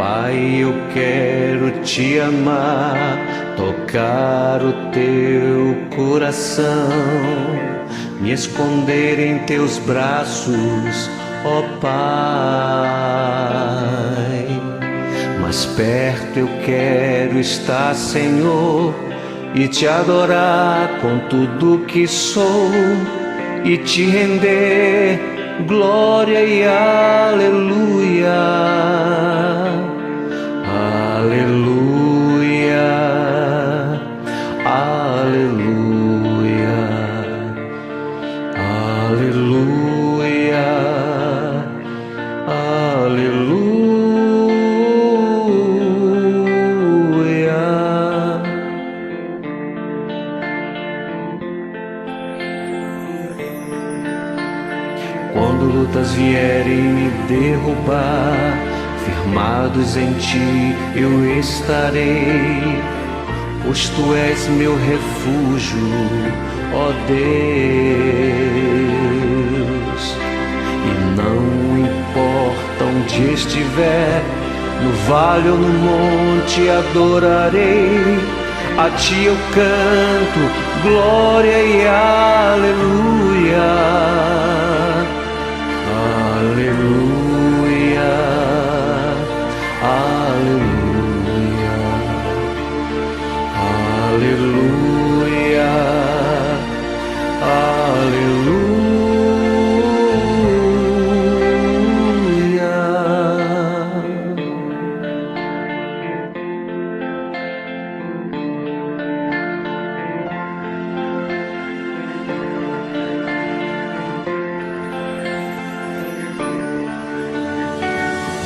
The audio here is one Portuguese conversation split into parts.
Pai, eu quero te amar, tocar o teu coração, me esconder em teus braços, ó Pai. Mais perto eu quero estar, Senhor, e te adorar com tudo que sou, e te render glória e aleluia, aleluia, aleluia, aleluia, aleluia. Quando lutas vierem me derrubar, firmados em ti eu estarei, pois tu és meu refúgio, ó Deus. E não importa onde estiver, no vale ou no monte adorarei, a ti eu canto glória e aleluia. Aleluia, aleluia, aleluia, aleluia.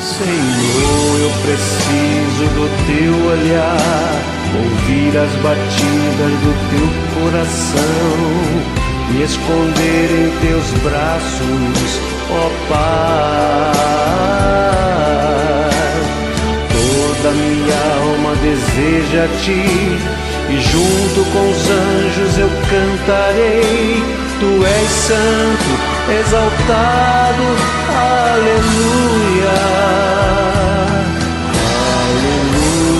Senhor, eu preciso do teu olhar, ouvir as batidas do teu coração, me esconder em teus braços, ó Pai. Toda minha alma deseja a ti, e junto com os anjos eu cantarei, tu és santo, exaltado, aleluia, aleluia,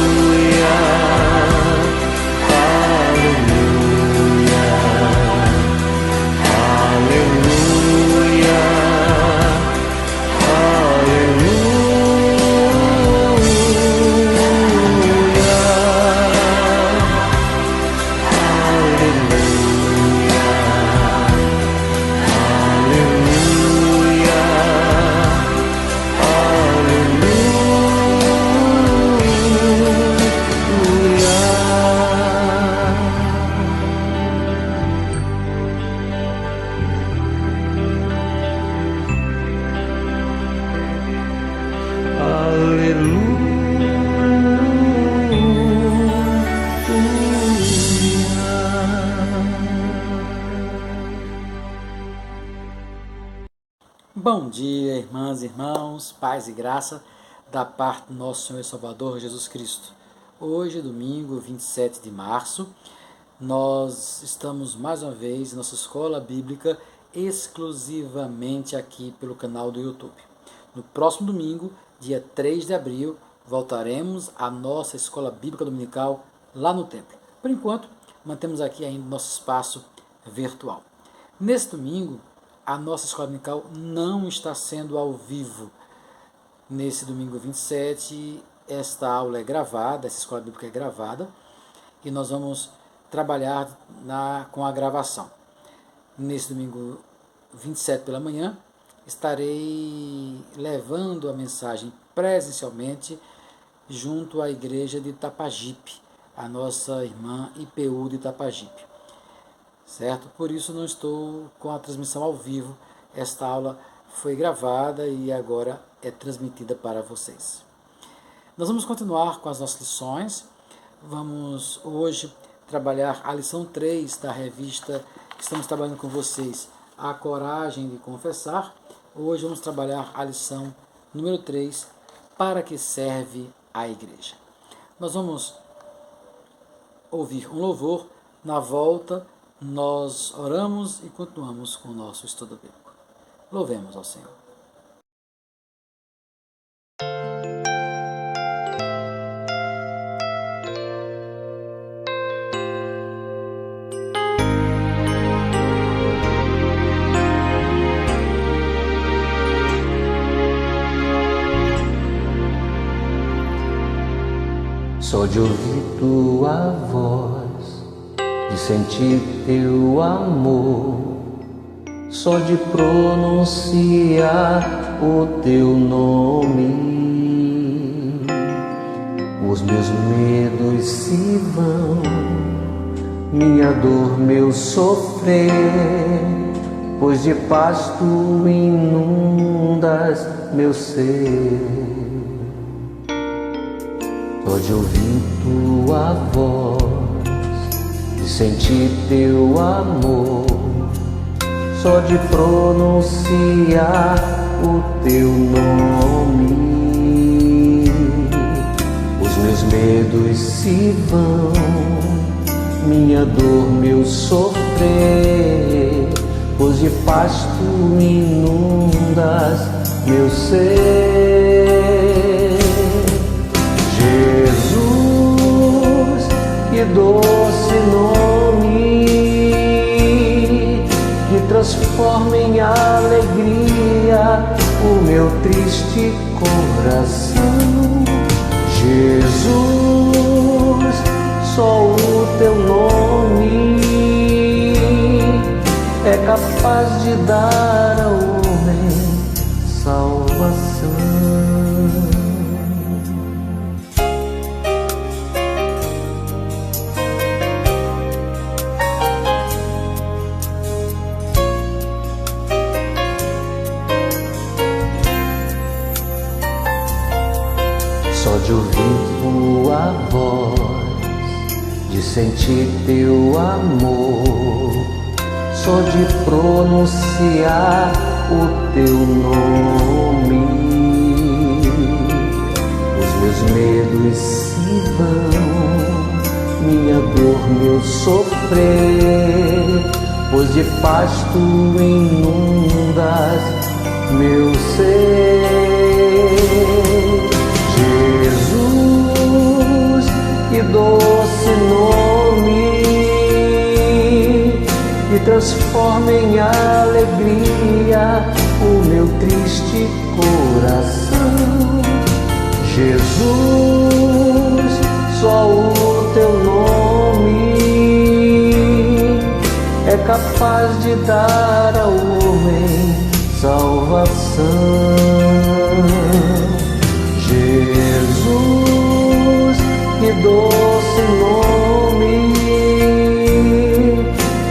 aleluia, aleluia, Bom dia, irmãs e irmãos, paz e graça da parte do nosso Senhor e Salvador Jesus Cristo. Hoje, domingo 27 de março, nós estamos mais uma vez em nossa escola bíblica exclusivamente aqui pelo canal do YouTube. No próximo domingo, dia 3 de abril, voltaremos à nossa escola bíblica dominical lá no templo. Por enquanto, mantemos aqui ainda nosso espaço virtual. Nesse domingo, a nossa escola dominical não está sendo ao vivo. Nesse domingo 27, esta aula é gravada, essa escola bíblica é gravada, e nós vamos trabalhar com a gravação. Nesse domingo 27 pela manhã, estarei levando a mensagem presencialmente junto à igreja de Itapajipe, a nossa irmã IPU de Itapajipe. Certo? Por isso não estou com a transmissão ao vivo. Esta aula foi gravada e agora é transmitida para vocês. Nós vamos continuar com as nossas lições. Vamos hoje trabalhar a lição 3 da revista que estamos trabalhando com vocês, A Coragem de Confessar. Hoje vamos trabalhar a lição número 3, Para que serve a igreja. Nós vamos ouvir um louvor. Na volta, nós oramos e continuamos com o nosso estudo bíblico. Louvemos ao Senhor. Só de ouvir tua voz, de sentir teu amor, só de pronunciar o teu nome, os meus medos se vão, minha dor, meu sofrer, pois de paz tu inundas meu ser. Só de ouvir tua voz, de sentir teu amor, só de pronunciar o teu nome, os meus medos se vão, minha dor, meu sofrer, pois de paz tu inundas meu ser. Jesus, que doce nome, que transforma em alegria o meu triste coração. Jesus, só o teu nome é capaz de dar ao homem salvação. Só de ouvir tua voz, de sentir teu amor, só de pronunciar o teu nome, os meus medos se vão, minha dor, meu sofrer, pois de paz tu inundas meu ser. Jesus, que doce nome, que transforma em alegria o meu triste coração. Jesus, só o teu nome é capaz de dar ao homem salvação. Jesus, que doce nome,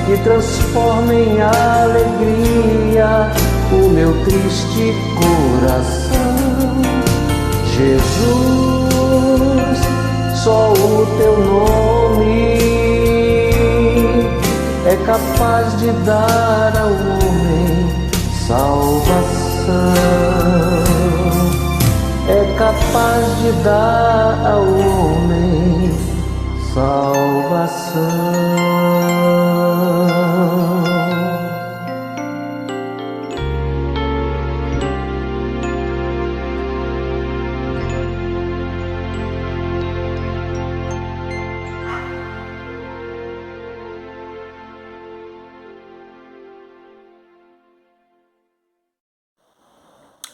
que transforma em alegria o meu triste coração. Jesus, só o teu nome é capaz de dar ao homem salvação. É capaz de dar ao homem salvação.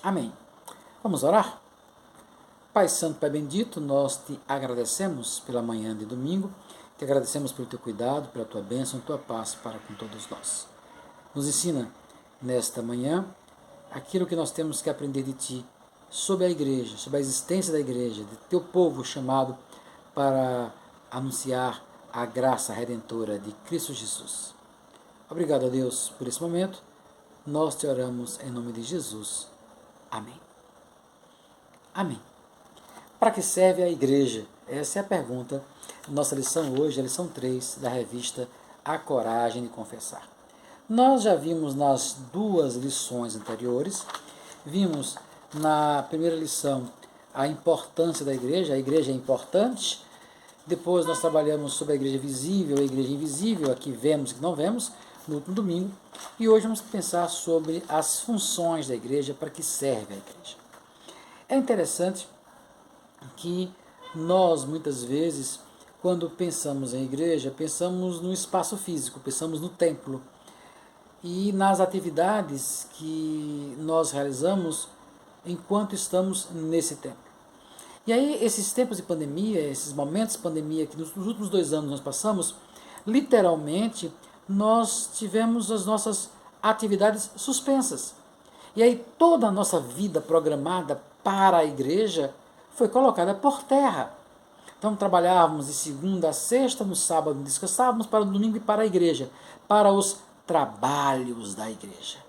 Amém. Vamos orar? Pai Santo, Pai Bendito, nós te agradecemos pela manhã de domingo, te agradecemos pelo teu cuidado, pela tua bênção, tua paz para com todos nós. Nos ensina nesta manhã aquilo que nós temos que aprender de ti sobre a igreja, sobre a existência da igreja, de teu povo chamado para anunciar a graça redentora de Cristo Jesus. Obrigado a Deus por esse momento. Nós te oramos em nome de Jesus. Amém. Amém. Para que serve a igreja? Essa é a pergunta. Nossa lição hoje é a lição 3 da revista A Coragem de Confessar. Nós já vimos nas duas lições anteriores, vimos na primeira lição a importância da igreja, a igreja é importante. Depois nós trabalhamos sobre a igreja visível, a igreja invisível, aqui vemos e que não vemos, no último domingo. E hoje vamos pensar sobre as funções da igreja, para que serve a igreja. É interessante que nós, muitas vezes, quando pensamos em igreja, pensamos no espaço físico, pensamos no templo e nas atividades que nós realizamos enquanto estamos nesse templo. E aí, esses tempos de pandemia, esses momentos de pandemia que nos últimos 2 anos nós passamos, literalmente, nós tivemos as nossas atividades suspensas. E aí, toda a nossa vida programada para a igreja foi colocada por terra. Então, trabalhávamos de segunda a sexta, no sábado descansávamos, para o domingo e para a igreja, para os trabalhos da igreja.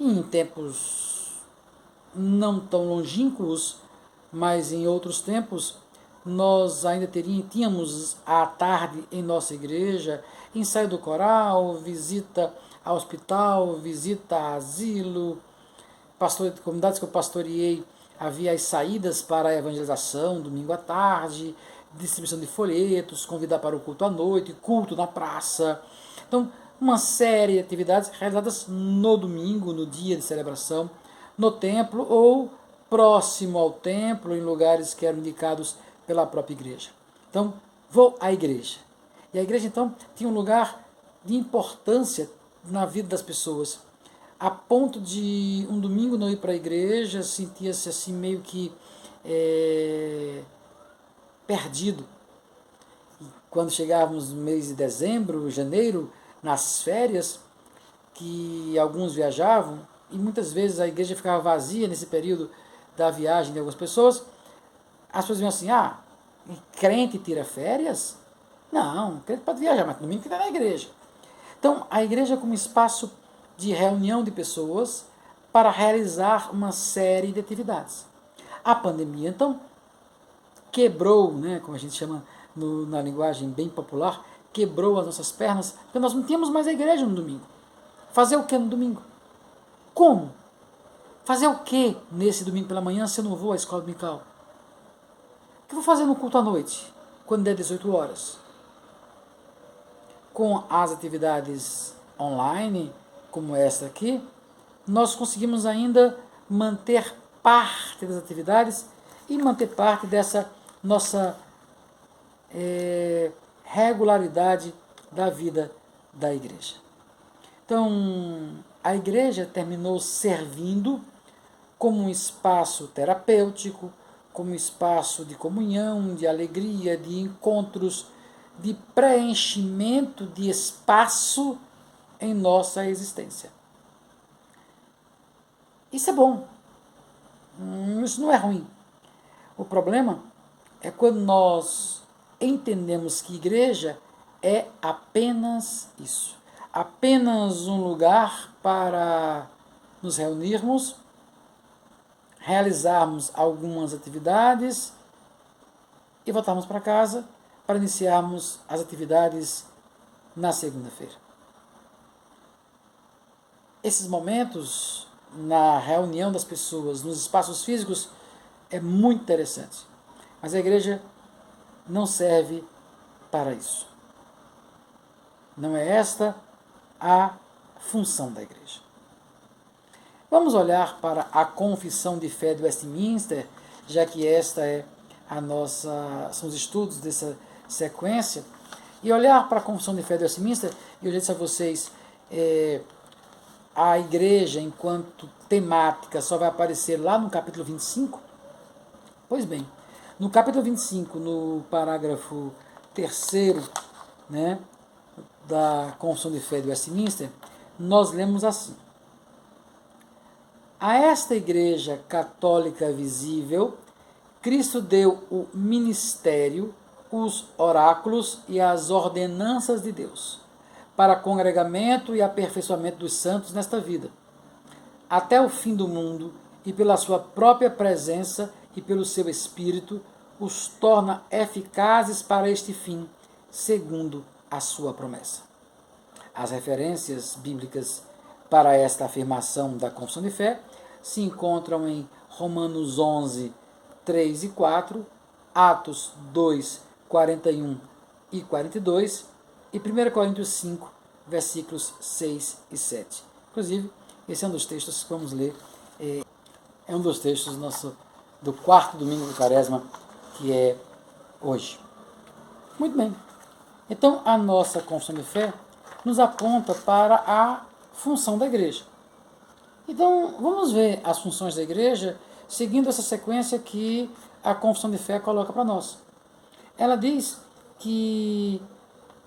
E em tempos não tão longínquos, mas em outros tempos, nós ainda tínhamos à tarde em nossa igreja ensaio do coral, visita ao hospital, visita a asilo, comunidades que eu pastoreei, havia as saídas para a evangelização, domingo à tarde, distribuição de folhetos, convidar para o culto à noite, culto na praça. Então, uma série de atividades realizadas no domingo, no dia de celebração, no templo ou próximo ao templo, em lugares que eram indicados pela própria igreja. Então, vou à igreja. E a igreja, então, tinha um lugar de importância na vida das pessoas, a ponto de um domingo não ir para a igreja, sentia-se assim meio que perdido. E quando chegávamos no mês de dezembro, janeiro, nas férias, que alguns viajavam, e muitas vezes a igreja ficava vazia nesse período da viagem de algumas pessoas, as pessoas diziam assim, crente tira férias? Não, crente pode viajar, mas domingo fica na igreja. Então, a igreja como espaço de reunião de pessoas para realizar uma série de atividades. A pandemia, então, quebrou, como a gente chama na linguagem bem popular, quebrou as nossas pernas, porque nós não tínhamos mais a igreja no domingo. Fazer o que no domingo? Como? Fazer o que nesse domingo pela manhã se eu não vou à escola dominical? O que eu vou fazer no culto à noite, quando der 18 horas? Com as atividades online, como esta aqui, nós conseguimos ainda manter parte das atividades e manter parte dessa nossa regularidade da vida da igreja. Então, a igreja terminou servindo como um espaço terapêutico, como um espaço de comunhão, de alegria, de encontros, de preenchimento de espaço em nossa existência. Isso é bom. Isso não é ruim. O problema é quando nós entendemos que igreja é apenas isso. Apenas um lugar para nos reunirmos, realizarmos algumas atividades e voltarmos para casa para iniciarmos as atividades na segunda-feira. Esses momentos na reunião das pessoas, nos espaços físicos, é muito interessante. Mas a igreja não serve para isso. Não é esta a função da igreja. Vamos olhar para a Confissão de Fé de Westminster, já que esta são os estudos dessa sequência, e olhar para a Confissão de Fé de Westminster, e eu já disse a vocês, a igreja enquanto temática só vai aparecer lá no capítulo 25? Pois bem, no capítulo 25, no parágrafo 3º, da Confissão de Fé de Westminster, nós lemos assim: a esta igreja católica visível, Cristo deu o ministério, os oráculos e as ordenanças de Deus, para congregamento e aperfeiçoamento dos santos nesta vida, até o fim do mundo, e pela sua própria presença e pelo seu Espírito, os torna eficazes para este fim, segundo a sua promessa. As referências bíblicas para esta afirmação da Confissão de Fé se encontram em Romanos 11, 3 e 4, Atos 2, 41 e 42 e 1 Coríntios 5, versículos 6 e 7. Inclusive, esse é um dos textos que vamos ler, é um dos textos do quarto domingo do Quaresma, que é hoje. Muito bem. Então, a nossa Confissão de Fé nos aponta para a função da igreja. Então, vamos ver as funções da igreja seguindo essa sequência que a confissão de fé coloca para nós. Ela diz que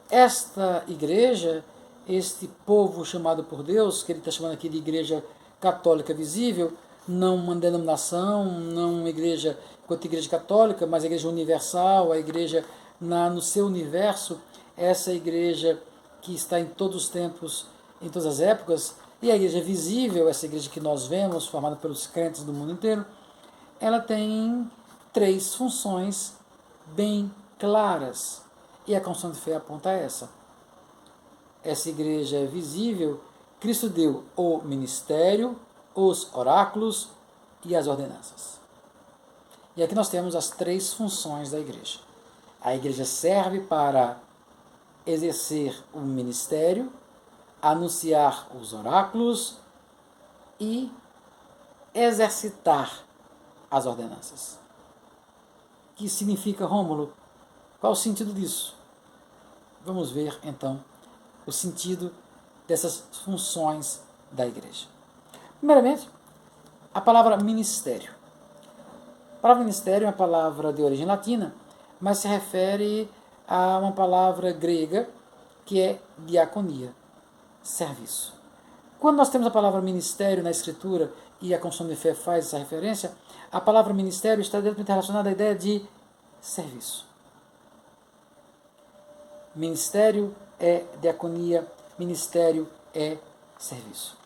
esta igreja, este povo chamado por Deus, que ele está chamando aqui de igreja católica visível, não uma denominação, não uma igreja quanto igreja católica, mas a igreja universal, a igreja no seu universo, essa igreja que está em todos os tempos, em todas as épocas, e a igreja visível, essa igreja que nós vemos, formada pelos crentes do mundo inteiro, ela tem 3 funções bem claras. E a confissão de fé aponta a essa. Essa igreja é visível, Cristo deu o ministério, os oráculos e as ordenanças. E aqui nós temos as 3 funções da igreja. A igreja serve para exercer o ministério, anunciar os oráculos e exercitar as ordenanças. O que significa, Rômulo? Qual o sentido disso? Vamos ver, então, o sentido dessas funções da igreja. Primeiramente, a palavra ministério. A palavra ministério é uma palavra de origem latina, mas se refere a uma palavra grega que é diaconia, serviço. Quando nós temos a palavra ministério na Escritura e a confissão de fé faz essa referência, a palavra ministério está diretamente relacionada à ideia de serviço. Ministério é diaconia, ministério é serviço.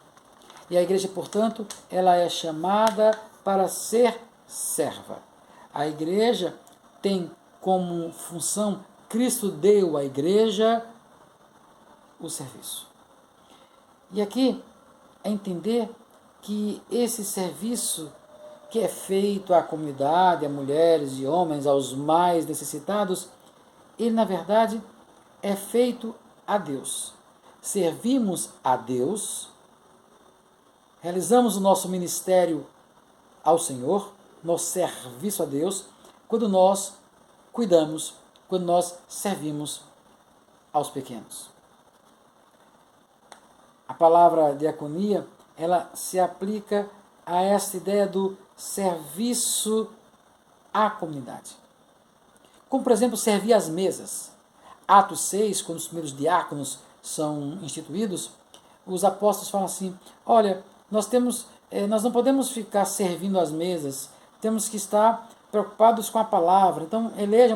E a igreja, portanto, ela é chamada para ser serva. A igreja tem como função, Cristo deu à igreja o serviço. E aqui é entender que esse serviço que é feito à comunidade, a mulheres e homens, aos mais necessitados, ele na verdade é feito a Deus. Servimos a Deus, realizamos o nosso ministério ao Senhor, nosso serviço a Deus, quando nós cuidamos, quando nós servimos aos pequenos. A palavra diaconia, ela se aplica a essa ideia do serviço à comunidade. Como, por exemplo, servir às mesas. Atos 6, quando os primeiros diáconos são instituídos, os apóstolos falam assim, olha, nós não podemos ficar servindo às mesas, temos que estar preocupados com a palavra. Então, elejam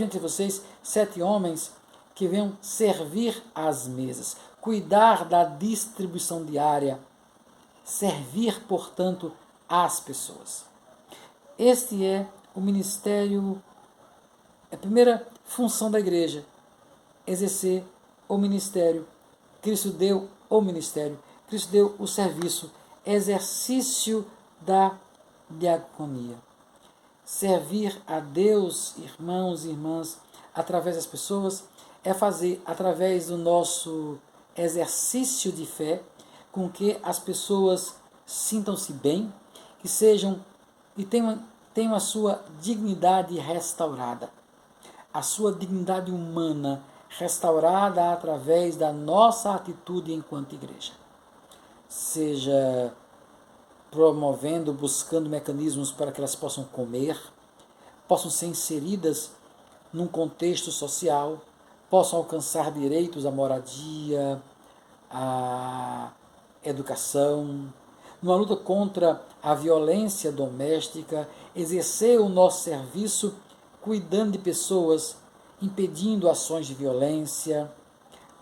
entre vocês 7 homens que venham servir às mesas, cuidar da distribuição diária, servir, portanto, às pessoas. Este é o ministério, a primeira função da igreja, exercer o ministério. Cristo deu o ministério, Cristo deu o serviço, exercício da diaconia. Servir a Deus, irmãos e irmãs, através das pessoas, é fazer, através do nosso exercício de fé, com que as pessoas sintam-se bem, que sejam e tenham a sua dignidade restaurada, a sua dignidade humana restaurada através da nossa atitude enquanto igreja. Seja promovendo, buscando mecanismos para que elas possam comer, possam ser inseridas num contexto social, possam alcançar direitos à moradia, à educação, numa luta contra a violência doméstica, exercer o nosso serviço cuidando de pessoas, impedindo ações de violência,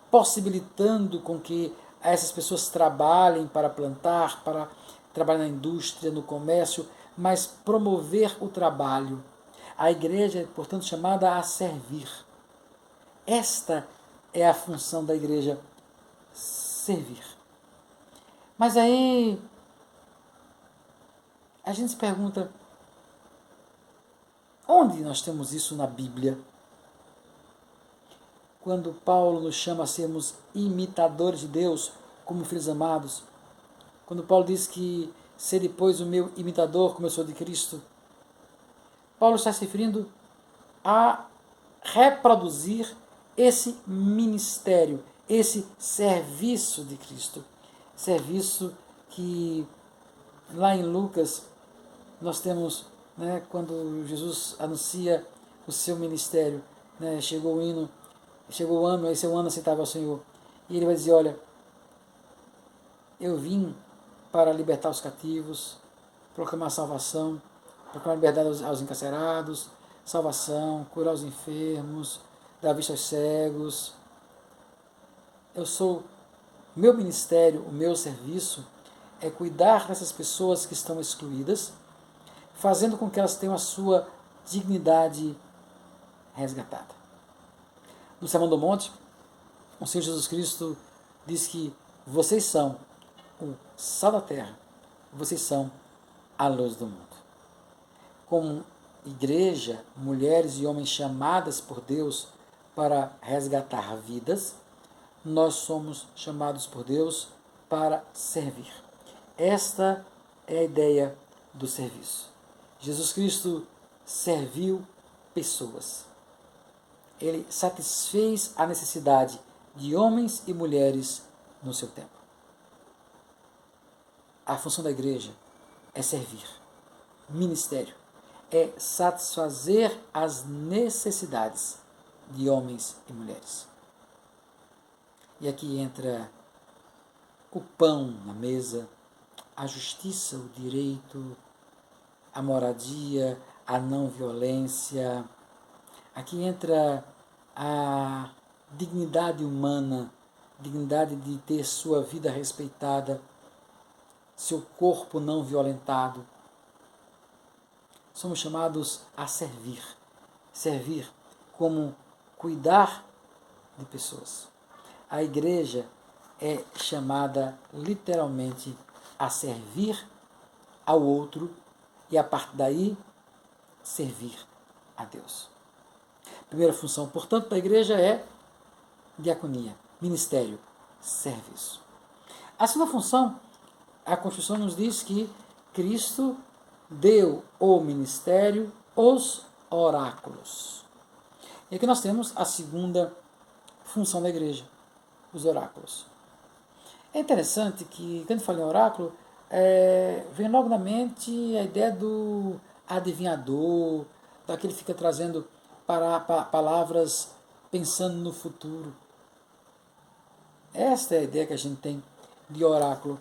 possibilitando com que essas pessoas trabalhem para plantar, para trabalhar na indústria, no comércio, mas promover o trabalho. A igreja é, portanto, chamada a servir. Esta é a função da igreja, servir. Mas aí a gente se pergunta, onde nós temos isso na Bíblia? Quando Paulo nos chama a sermos imitadores de Deus, como filhos amados, quando Paulo diz que ser pois o meu imitador, como eu sou de Cristo, Paulo está se referindo a reproduzir esse ministério, esse serviço de Cristo. Serviço que lá em Lucas nós temos né, quando Jesus anuncia o seu ministério, né, chegou o ano, esse é o ano aceitável ao Senhor, e ele vai dizer, olha, eu vim para libertar os cativos, proclamar salvação, proclamar liberdade aos encarcerados, salvação, curar os enfermos, dar vista aos cegos. Meu ministério, o meu serviço é cuidar dessas pessoas que estão excluídas, fazendo com que elas tenham a sua dignidade resgatada. No Sermão do Monte, o Senhor Jesus Cristo diz que vocês são o sal da terra, vocês são a luz do mundo. Como igreja, mulheres e homens chamadas por Deus para resgatar vidas, nós somos chamados por Deus para servir. Esta é a ideia do serviço. Jesus Cristo serviu pessoas. Ele satisfez a necessidade de homens e mulheres no seu tempo. A função da igreja é servir. Ministério é satisfazer as necessidades de homens e mulheres. E aqui entra o pão na mesa, a justiça, o direito, a moradia, a não violência. Aqui entra a dignidade humana, dignidade de ter sua vida respeitada, seu corpo não violentado. Somos chamados a servir. Servir como cuidar de pessoas. A igreja é chamada literalmente a servir ao outro e a partir daí servir a Deus. A primeira função, portanto, da igreja é diaconia, ministério, serviço. A segunda função, a Constituição nos diz que Cristo deu o ministério, os oráculos. E aqui nós temos a segunda função da igreja, os oráculos. É interessante que, quando fala em oráculo, vem logo na mente a ideia do adivinhador, daquele que fica trazendo palavras pensando no futuro. Esta é a ideia que a gente tem de oráculo.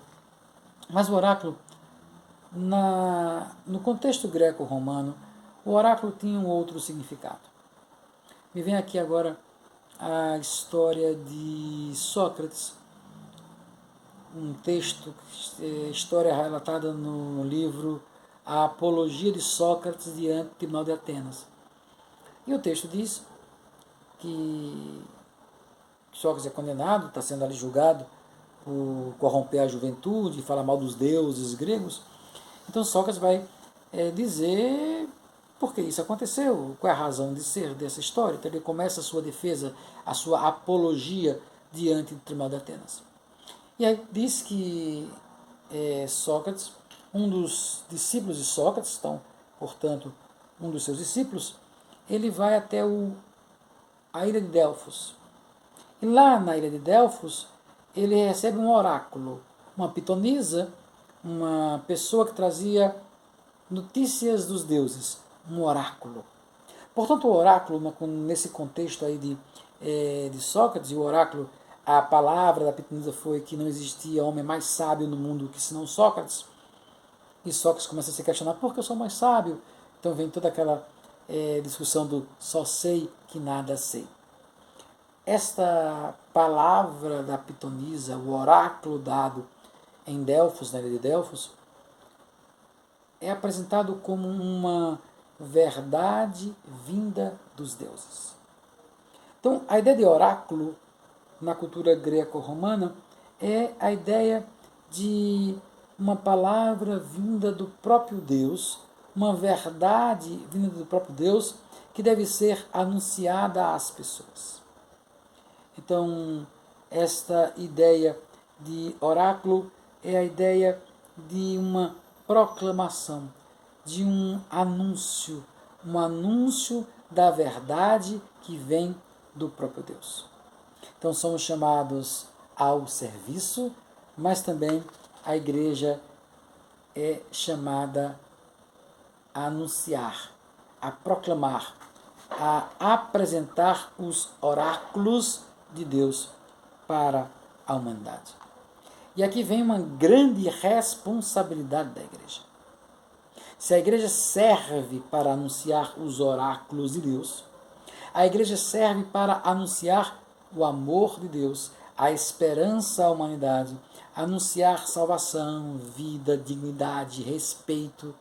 Mas o oráculo, no contexto greco-romano, o oráculo tinha um outro significado. Me vem aqui agora a história de Sócrates, um texto, história relatada no livro A Apologia de Sócrates diante do Tribunal de Atenas. E o texto diz que Sócrates é condenado, está sendo ali julgado por corromper a juventude, falar mal dos deuses gregos. Então Sócrates vai dizer por que isso aconteceu, qual é a razão de ser dessa história. Então ele começa a sua defesa, a sua apologia diante do Tribunal de Atenas. E aí diz que Sócrates, um dos discípulos de Sócrates, então, portanto, um dos seus discípulos, ele vai até a ilha de Delfos. E lá na ilha de Delfos, ele recebe um oráculo, uma pitonisa, uma pessoa que trazia notícias dos deuses, um oráculo. Portanto, o oráculo, nesse contexto aí de Sócrates, e o oráculo, a palavra da pitonisa foi que não existia homem mais sábio no mundo que senão Sócrates. E Sócrates começa a se questionar, por que eu sou mais sábio? Então vem toda aquela discussão do só sei que nada sei. Esta palavra da pitonisa, o oráculo dado em Delfos, na ilha de Delfos, é apresentado como uma verdade vinda dos deuses. Então, a ideia de oráculo na cultura greco-romana é a ideia de uma palavra vinda do próprio Deus, uma verdade vinda do próprio Deus que deve ser anunciada às pessoas. Então, esta ideia de oráculo é a ideia de uma proclamação, de um anúncio da verdade que vem do próprio Deus. Então somos chamados ao serviço, mas também a igreja é chamada a anunciar, a proclamar, a apresentar os oráculos de Deus para a humanidade. E aqui vem uma grande responsabilidade da igreja. Se a igreja serve para anunciar os oráculos de Deus, a igreja serve para anunciar o amor de Deus, a esperança à humanidade, anunciar salvação, vida, dignidade, respeito.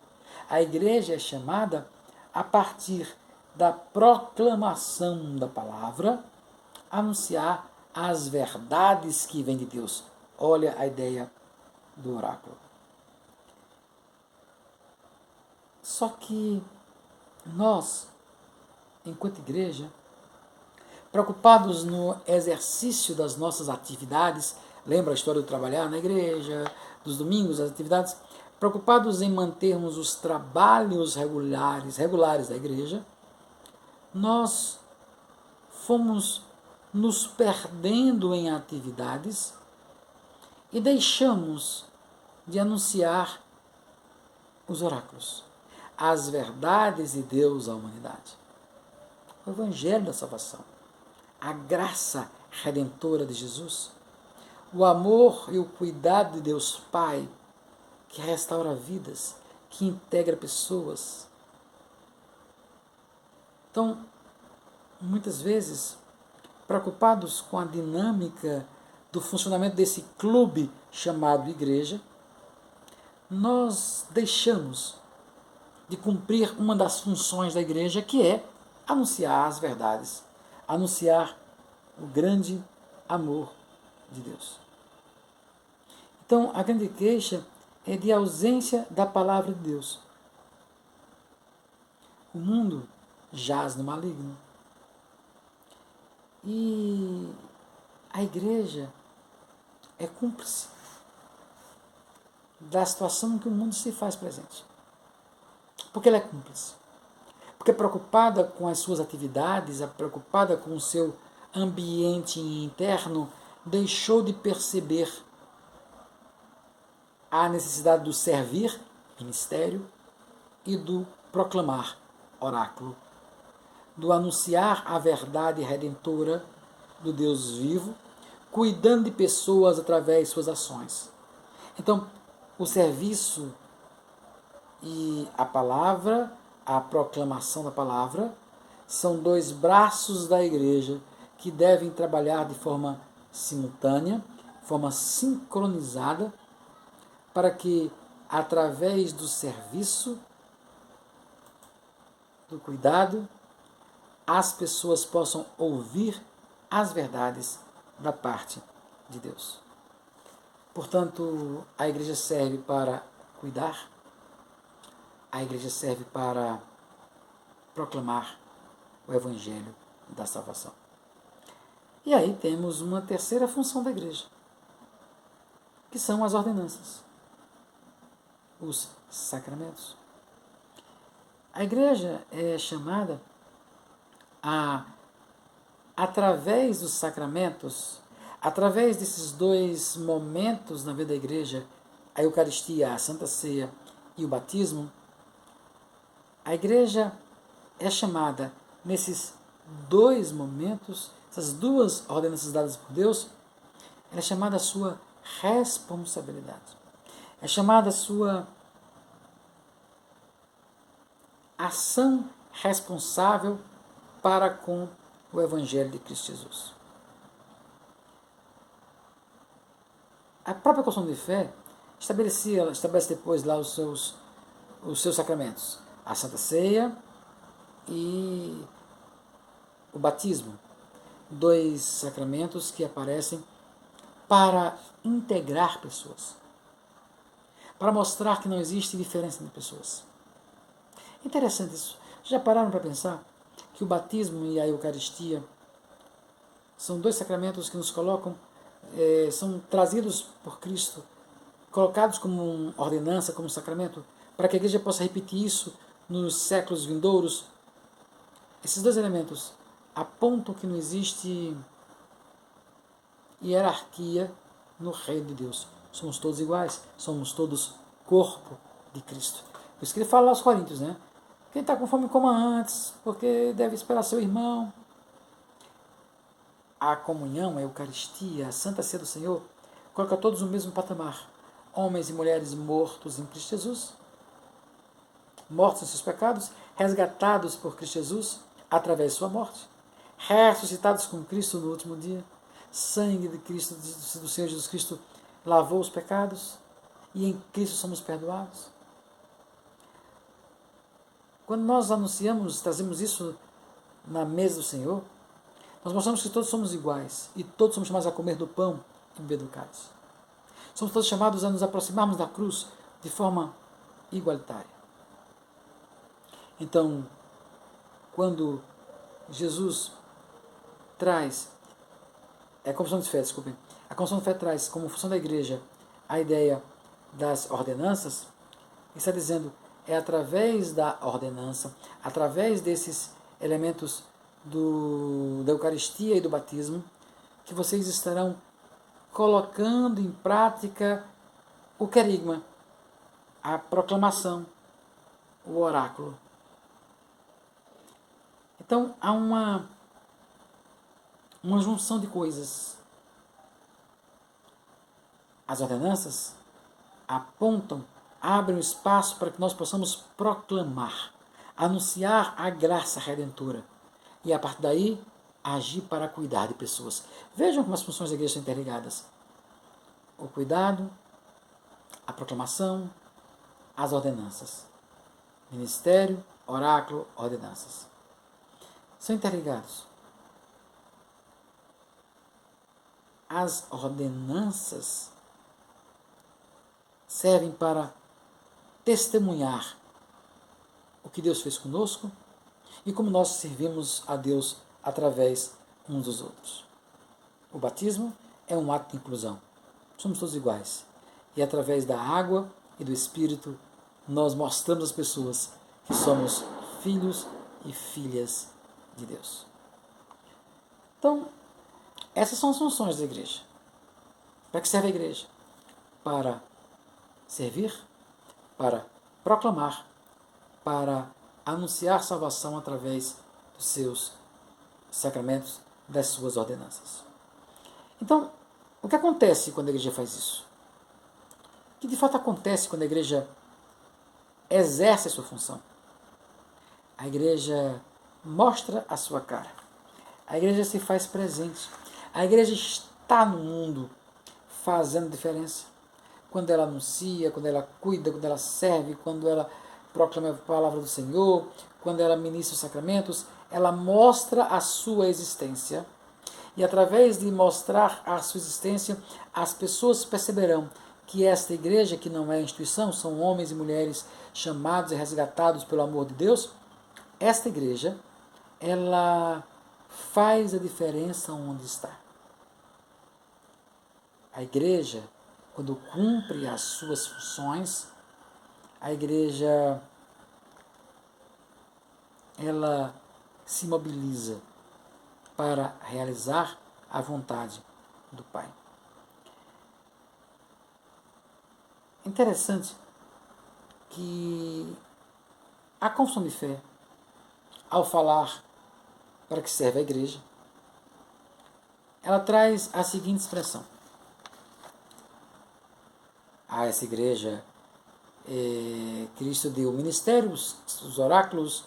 A igreja é chamada, a partir da proclamação da palavra, a anunciar as verdades que vêm de Deus. Olha a ideia do oráculo. Só que nós, enquanto igreja, preocupados no exercício das nossas atividades, lembra a história do trabalhar na igreja, dos domingos, as atividades, preocupados em mantermos os trabalhos regulares da igreja, nós fomos nos perdendo em atividades e deixamos de anunciar os oráculos, as verdades de Deus à humanidade. O Evangelho da salvação, a graça redentora de Jesus, o amor e o cuidado de Deus Pai, que restaura vidas, que integra pessoas. Então, muitas vezes, preocupados com a dinâmica do funcionamento desse clube chamado igreja, nós deixamos de cumprir uma das funções da igreja, que é anunciar as verdades, anunciar o grande amor de Deus. Então, a grande queixa é de ausência da palavra de Deus. O mundo jaz no maligno. E a igreja é cúmplice da situação em que o mundo se faz presente. Porque ela é cúmplice. Porque é preocupada com as suas atividades, é preocupada com o seu ambiente interno, deixou de perceber a necessidade do servir, ministério, e do proclamar, oráculo, do anunciar a verdade redentora do Deus vivo, cuidando de pessoas através de suas ações. Então, o serviço e a palavra, a proclamação da palavra, são dois braços da igreja que devem trabalhar de forma simultânea, de forma sincronizada, para que, através do serviço, do cuidado, as pessoas possam ouvir as verdades da parte de Deus. Portanto, a igreja serve para cuidar, a igreja serve para proclamar o Evangelho da salvação. E aí temos uma terceira função da igreja, que são as ordenanças, os sacramentos. A igreja é chamada a, através dos sacramentos, através desses dois momentos na vida da igreja, a Eucaristia, a Santa Ceia e o batismo, a igreja é chamada, nesses dois momentos, essas duas ordenanças dadas por Deus, ela é chamada a sua responsabilidade. É chamada a sua ação responsável para com o Evangelho de Cristo Jesus. A própria confissão de fé estabelece depois lá os seus sacramentos, a Santa Ceia e o batismo, dois sacramentos que aparecem para integrar pessoas, para mostrar que não existe diferença entre pessoas. Interessante isso. Já pararam para pensar que o batismo e a Eucaristia são dois sacramentos que nos colocam, são trazidos por Cristo, colocados como uma ordenança, como um sacramento, para que a igreja possa repetir isso nos séculos vindouros? Esses dois elementos apontam que não existe hierarquia no reino de Deus. Somos todos iguais, somos todos corpo de Cristo. Por isso que ele fala aos Coríntios, né? Quem está com fome, coma antes, porque deve esperar seu irmão. A comunhão, a Eucaristia, a Santa Ceia do Senhor, coloca todos no mesmo patamar. Homens e mulheres mortos em Cristo Jesus, mortos em seus pecados, resgatados por Cristo Jesus, através de sua morte, ressuscitados com Cristo no último dia, sangue de Cristo, do Senhor Jesus Cristo, lavou os pecados, e em Cristo somos perdoados. Quando nós anunciamos, trazemos isso na mesa do Senhor, nós mostramos que todos somos iguais, e todos somos chamados a comer do pão e beber do cálice. Somos todos chamados a nos aproximarmos da cruz de forma igualitária. Então, quando Jesus traz, a Confissão de Fé, desculpem, a Confissão de Fé traz como função da igreja a ideia das ordenanças, está dizendo, é através da ordenança, através desses elementos da Eucaristia e do batismo, que vocês estarão colocando em prática o querigma, a proclamação, o oráculo. Então há uma junção de coisas. As ordenanças apontam, abrem um espaço para que nós possamos proclamar, anunciar a graça redentora e a partir daí agir para cuidar de pessoas. Vejam como as funções da igreja são interligadas. O cuidado, a proclamação, as ordenanças. Ministério, oráculo, ordenanças. São interligados. As ordenanças servem para testemunhar o que Deus fez conosco e como nós servimos a Deus através uns dos outros. O batismo é um ato de inclusão. Somos todos iguais. E através da água e do Espírito, nós mostramos às pessoas que somos filhos e filhas de Deus. Então, essas são as funções da igreja. Para que serve a igreja? Para servir, para proclamar, para anunciar salvação através dos seus sacramentos, das suas ordenanças. Então, o que acontece quando a igreja faz isso? O que de fato acontece quando a igreja exerce a sua função? A igreja mostra a sua cara. A igreja se faz presente. A igreja está no mundo fazendo diferença. Quando ela anuncia, quando ela cuida, quando ela serve, quando ela proclama a palavra do Senhor, quando ela ministra os sacramentos, ela mostra a sua existência. E através de mostrar a sua existência, as pessoas perceberão que esta igreja, que não é instituição, são homens e mulheres chamados e resgatados pelo amor de Deus. Esta igreja, ela faz a diferença onde está. A igreja, quando cumpre as suas funções, a igreja, ela se mobiliza para realizar a vontade do Pai. Interessante que a confissão de fé, ao falar para que serve a igreja, ela traz a seguinte expressão. A essa igreja, Cristo deu o ministério, os oráculos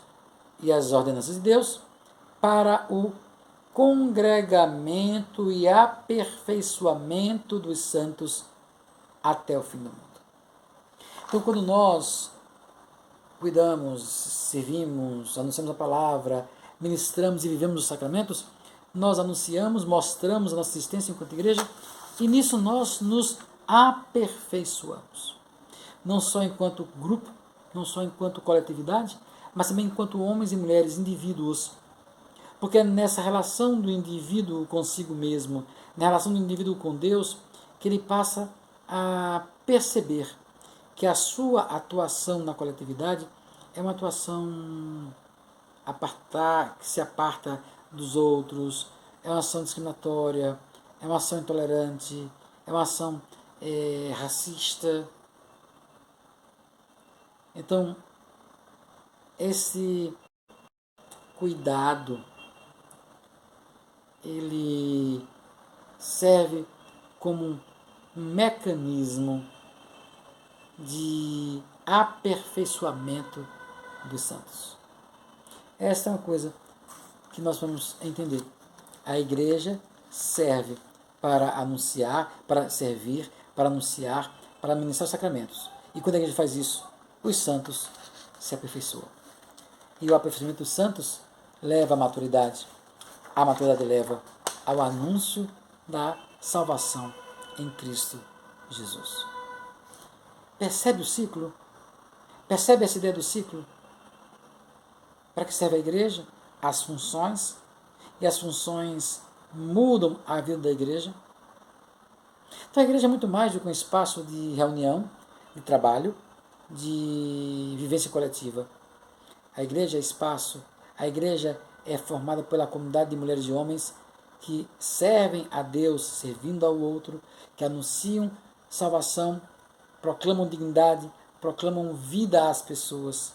e as ordenanças de Deus para o congregamento e aperfeiçoamento dos santos até o fim do mundo. Então, quando nós cuidamos, servimos, anunciamos a palavra, ministramos e vivemos os sacramentos, nós anunciamos, mostramos a nossa existência enquanto igreja e nisso nós nos aperfeiçoamos. Não só enquanto grupo, não só enquanto coletividade, mas também enquanto homens e mulheres, indivíduos. Porque é nessa relação do indivíduo consigo mesmo, na relação do indivíduo com Deus, que ele passa a perceber que a sua atuação na coletividade é uma atuação que se aparta dos outros, é uma ação discriminatória, é uma ação intolerante, é uma ação racista. Então, esse cuidado, ele serve como um mecanismo de aperfeiçoamento dos santos. Esta é uma coisa que nós vamos entender. A igreja serve para anunciar, para servir, para anunciar, para ministrar os sacramentos. E quando a igreja faz isso, os santos se aperfeiçoam. E o aperfeiçoamento dos santos leva à maturidade. A maturidade leva ao anúncio da salvação em Cristo Jesus. Percebe o ciclo? Percebe essa ideia do ciclo? Para que serve a igreja? As funções. E as funções mudam a vida da igreja. Então a igreja é muito mais do que um espaço de reunião, de trabalho, de vivência coletiva. A igreja é espaço, a igreja é formada pela comunidade de mulheres e homens que servem a Deus, servindo ao outro, que anunciam salvação, proclamam dignidade, proclamam vida às pessoas.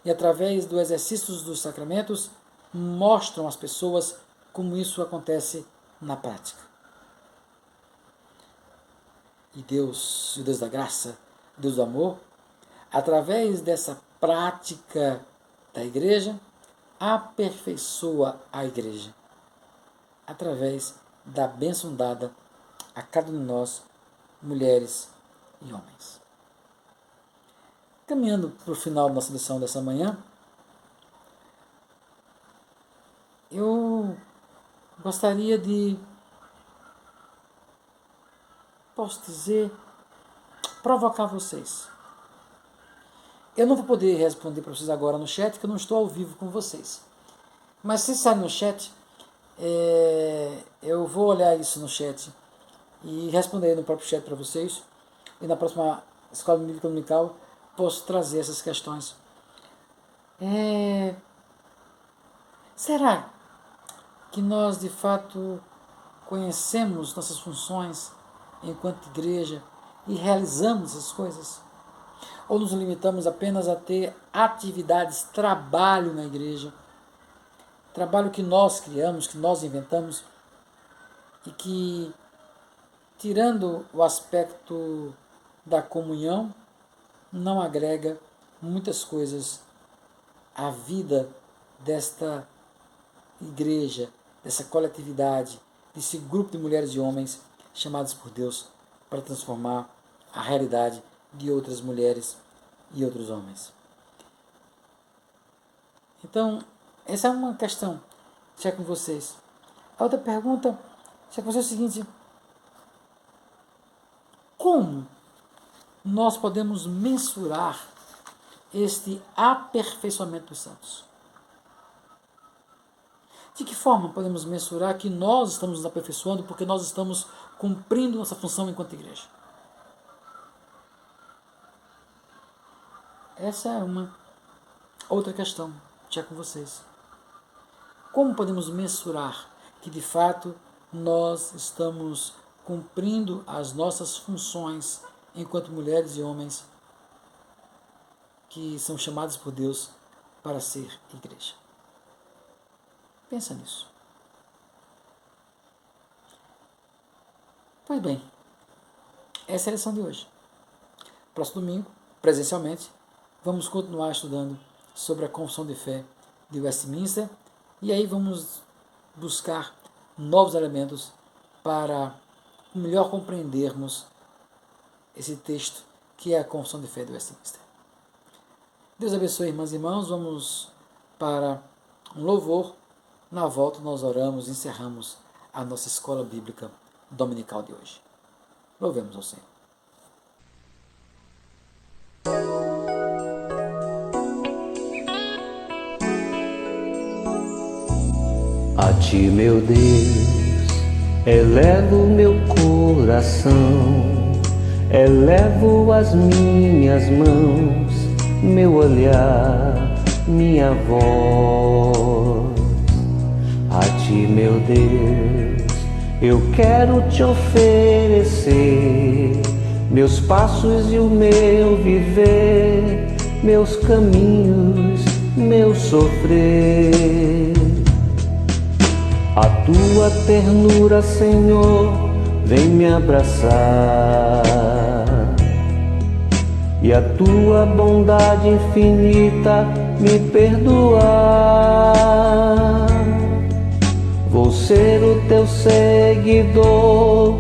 E através do exercício dos sacramentos, mostram às pessoas como isso acontece na prática. E Deus, o Deus da graça, o Deus do amor, através dessa prática da igreja, aperfeiçoa a igreja, através da bênção dada a cada um de nós, mulheres e homens. Caminhando para o final da nossa lição dessa manhã, eu gostaria de, posso dizer, provocar vocês. Eu não vou poder responder para vocês agora no chat, porque eu não estou ao vivo com vocês. Mas se sair no chat, eu vou olhar isso no chat e responder no próprio chat para vocês. E na próxima Escola Bíblica Dominical posso trazer essas questões. Será que nós de fato conhecemos nossas funções enquanto igreja e realizamos essas coisas? Ou nos limitamos apenas a ter atividades, trabalho na igreja, trabalho que nós criamos, que nós inventamos e que, tirando o aspecto da comunhão, não agrega muitas coisas à vida desta igreja, dessa coletividade, desse grupo de mulheres e homens chamados por Deus para transformar a realidade de outras mulheres e outros homens. Então, essa é uma questão que é com vocês. A outra pergunta é com vocês é o seguinte: como nós podemos mensurar este aperfeiçoamento dos santos? De que forma podemos mensurar que nós estamos nos aperfeiçoando porque nós estamos cumprindo nossa função enquanto igreja? Essa é uma outra questão que é com vocês. Como podemos mensurar que de fato nós estamos cumprindo as nossas funções enquanto mulheres e homens que são chamados por Deus para ser igreja? Pensa nisso. Pois bem, essa é a lição de hoje. Próximo domingo, presencialmente, vamos continuar estudando sobre a Confissão de Fé de Westminster e aí vamos buscar novos elementos para melhor compreendermos esse texto que é a Confissão de Fé de Westminster. Deus abençoe, irmãs e irmãos. Vamos para um louvor. Na volta nós oramos e encerramos a nossa escola bíblica dominical de hoje. Louvemos ao Senhor. A ti, meu Deus, elevo meu coração, elevo as minhas mãos, meu olhar, minha voz. A ti, meu Deus, eu quero te oferecer meus passos e o meu viver, meus caminhos meu sofrer. A tua ternura, Senhor, vem me abraçar, e a tua bondade infinita me perdoar. Vou ser o teu seguidor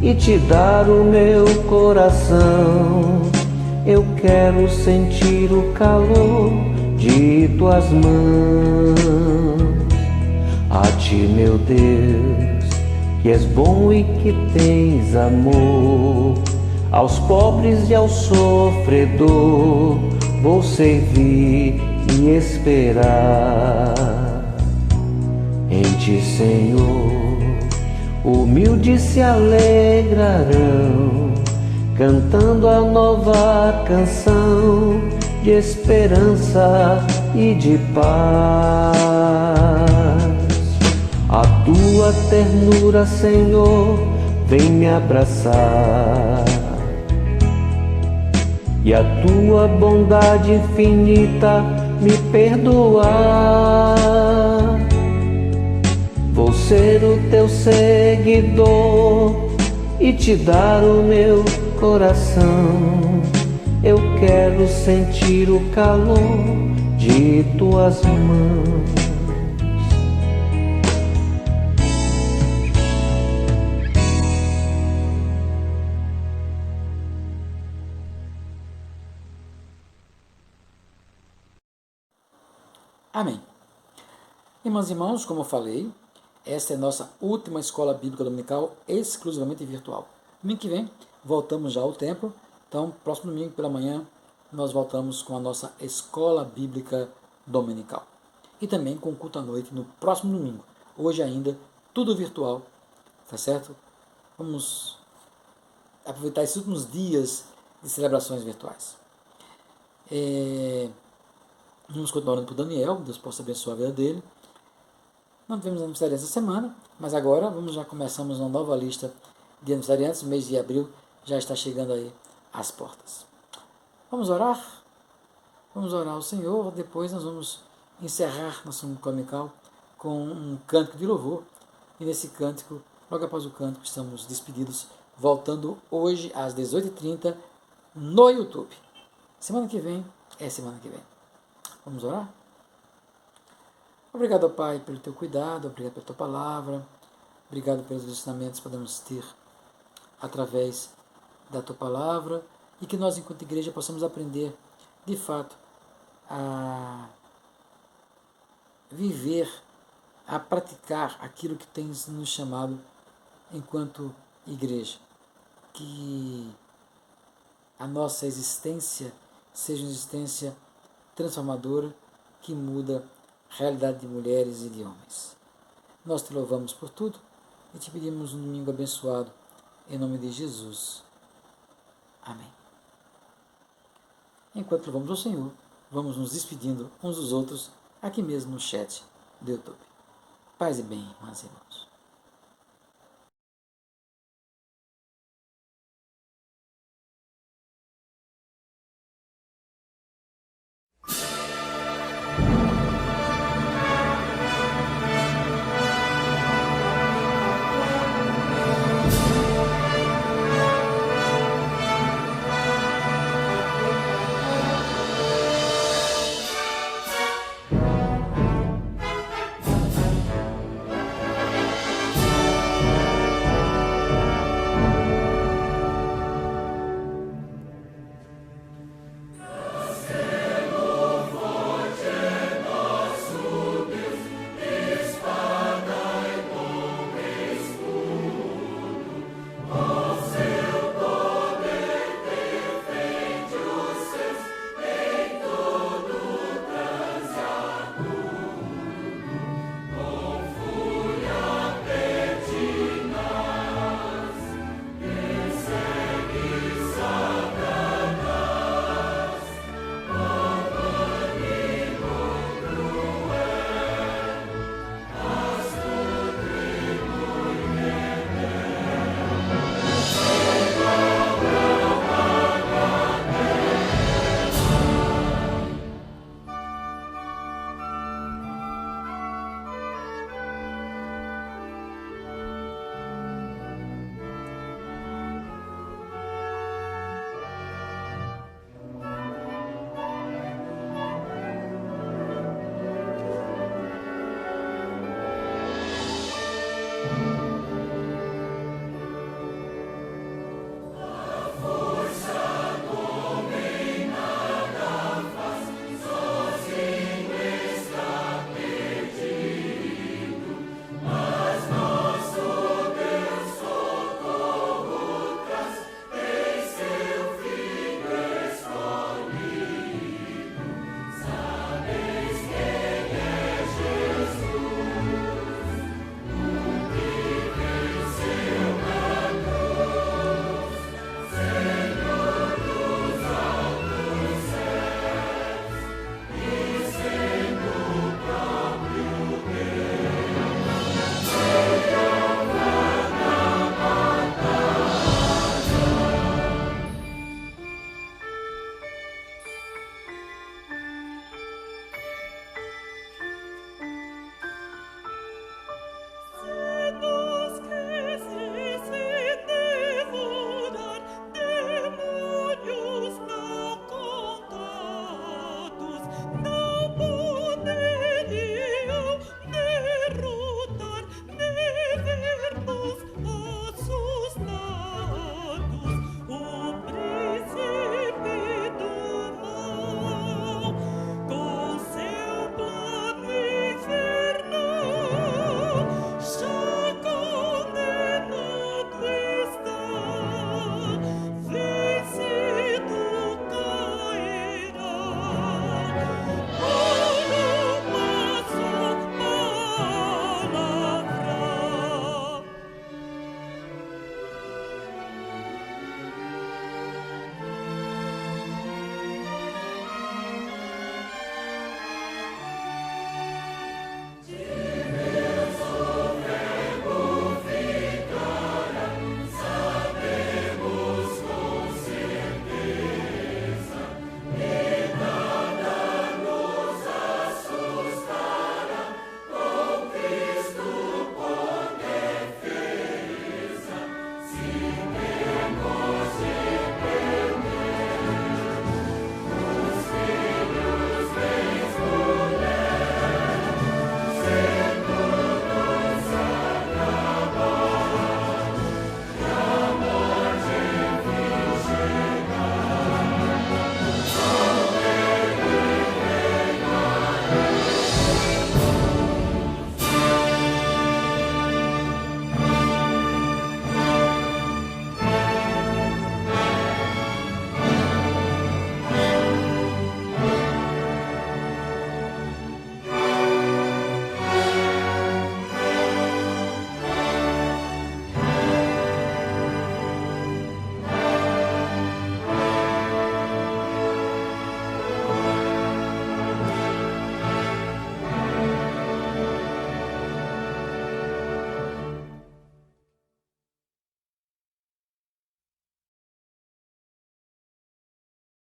e te dar o meu coração. Eu quero sentir o calor de tuas mãos. A ti, meu Deus, que és bom e que tens amor, aos pobres e ao sofredor vou servir e esperar. Em ti, Senhor, humildes se alegrarão, cantando a nova canção de esperança e de paz. A tua ternura, Senhor, vem me abraçar, e a tua bondade infinita me perdoar. Vou ser o teu seguidor e te dar o meu coração. Eu quero sentir o calor de tuas mãos. Amém. Irmãs e irmãos, como eu falei, esta é a nossa última escola bíblica dominical exclusivamente virtual. Domingo que vem voltamos já ao templo, então próximo domingo pela manhã nós voltamos com a nossa escola bíblica dominical. E também com o culto à noite no próximo domingo. Hoje ainda tudo virtual, tá certo? Vamos aproveitar esses últimos dias de celebrações virtuais. Vamos continuar orando por Daniel, Deus possa abençoar a vida dele. Não tivemos aniversário essa semana, mas agora já começamos uma nova lista de aniversariantes. O mês de abril já está chegando aí às portas. Vamos orar? Vamos orar ao Senhor, depois nós vamos encerrar nosso comical com um cântico de louvor. E nesse cântico, logo após o cântico, estamos despedidos, voltando hoje às 18h30 no YouTube. Semana que vem é semana que vem. Vamos orar? Obrigado, Pai, pelo teu cuidado, obrigado pela tua palavra, obrigado pelos ensinamentos que podemos ter através da tua palavra e que nós, enquanto igreja, possamos aprender, de fato, a viver, a praticar aquilo que tens nos chamado enquanto igreja. Que a nossa existência seja uma existência transformadora que muda a realidade de mulheres e de homens. Nós te louvamos por tudo e te pedimos um domingo abençoado em nome de Jesus. Amém. Enquanto louvamos ao Senhor, vamos nos despedindo uns dos outros aqui mesmo no chat do YouTube. Paz e bem, irmãs e irmãos.